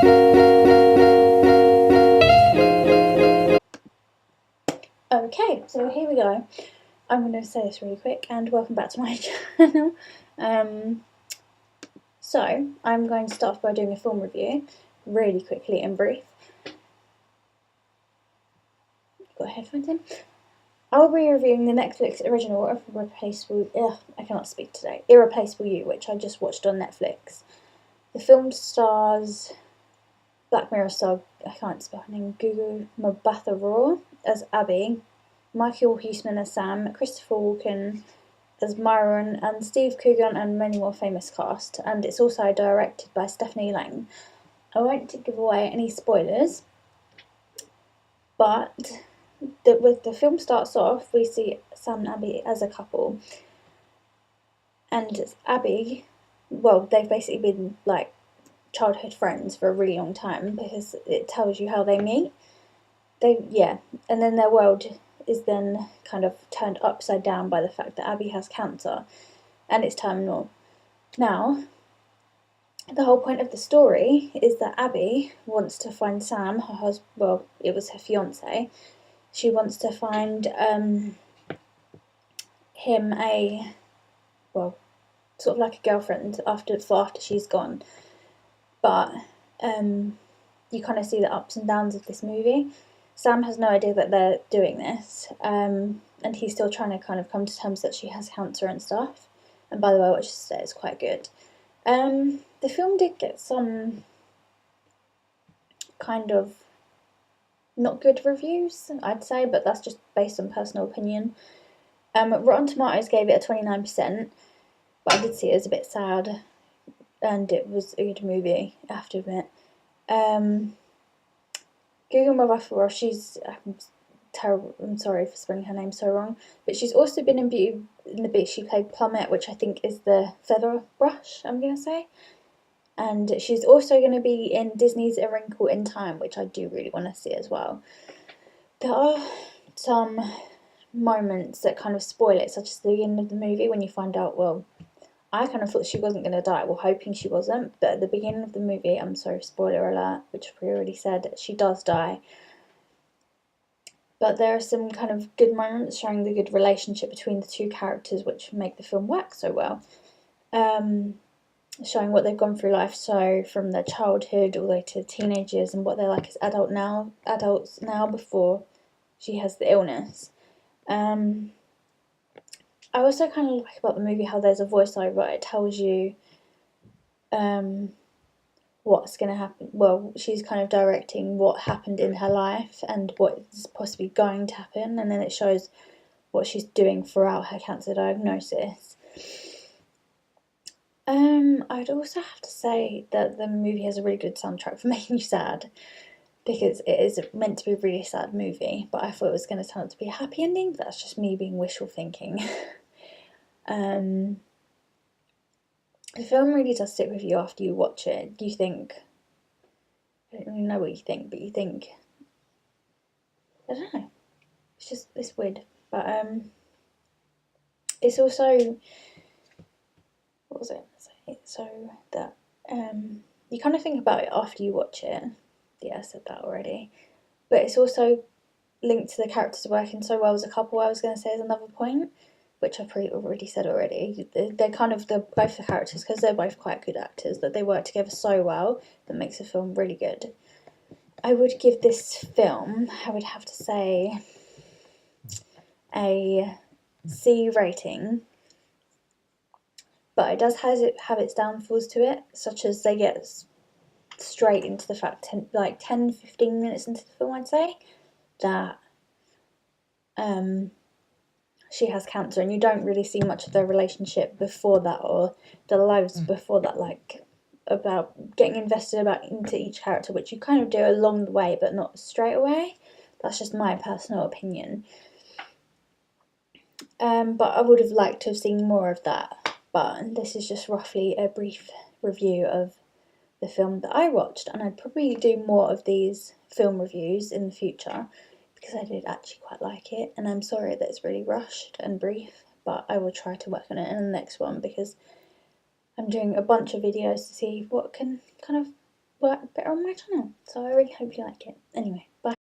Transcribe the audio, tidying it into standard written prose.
Okay, so here we go. I'm going to say this really quick, and welcome back to my channel. So, I'm going to start off by doing a film review, really quickly and brief. Got headphones in. I'll be reviewing the Netflix original of Irreplaceable You, which I just watched on Netflix. The film stars Black Mirror star, I can't spell her name, Gugu Mbatha Raw as Abby, Michiel Huisman as Sam, Christopher Walken as Myron, and Steve Coogan and many more famous cast. And it's also directed by Stephanie Lang. I won't give away any spoilers, but the film starts off, we see Sam and Abby as a couple. And Abby, well, they've basically been like childhood friends for a really long time, because it tells you how they meet. And then their world is then kind of turned upside down by the fact that Abby has cancer and it's terminal. Now, the whole point of the story is that Abby wants to find Sam, her husband, well, it was her fiance. She wants to find him sort of like a girlfriend after she's gone. But you kind of see the ups and downs of this movie. Sam has no idea that they're doing this, and he's still trying to kind of come to terms that she has cancer and stuff. And by the way, what she said is quite good. The film did get some kind of not good reviews, I'd say, but that's just based on personal opinion. Rotten Tomatoes gave it a 29%, but I did see it as a bit sad, and it was a good movie, I have to admit. Gugu Mbatha Raw, she's terrible. I'm sorry for spelling her name so wrong, but she's also been in Beauty and the Beast. She played Plummet, which I think is the feather brush, I'm gonna say. And she's also going to be in Disney's A Wrinkle in Time, which I do really want to see as well. There are some moments that kind of spoil it, such as the beginning of the movie when you find out, well, I kind of thought she wasn't going to die, well, hoping she wasn't, but at the beginning of the movie, I'm sorry, spoiler alert, which I already said, she does die. But there are some kind of good moments showing the good relationship between the two characters, which make the film work so well. Showing what they've gone through life, so from their childhood all the way to teenagers, and what they're like as adults now before she has the illness. I also kind of like about the movie how there's a voiceover. It tells you what's going to happen. Well, she's kind of directing what happened in her life and what is possibly going to happen, and then it shows what she's doing throughout her cancer diagnosis. I'd also have to say that the movie has a really good soundtrack for making you sad, because it is meant to be a really sad movie, but I thought it was going to turn out to be a happy ending, but that's just me being wishful thinking. The film really does stick with you after you watch it. You think, I don't really know what you think, but you think, I don't know, it's weird, but it's also, what was it? So that you kind of think about it after you watch it. Yeah, I said that already. But it's also linked to the characters working so well as a couple, I was going to say, as another point, which I've probably already said already. They're both the characters, because they're both quite good actors, that they work together so well that makes the film really good. I would give this film, I would have to say, a C rating. But it does have its downfalls to it, such as they get straight into the fact, 10-15 minutes into the film, I'd say, that she has cancer, and you don't really see much of their relationship before that, or their lives before that, like about getting invested into each character, which you kind of do along the way, but not straight away. That's just my personal opinion. But I would have liked to have seen more of that. But this is just roughly a brief review of the film that I watched, and I'd probably do more of these film reviews in the future, because I did actually quite like it, and I'm sorry that it's really rushed and brief, but I will try to work on it in the next one, because I'm doing a bunch of videos to see what can kind of work better on my channel. So I really hope you like it. Anyway, bye.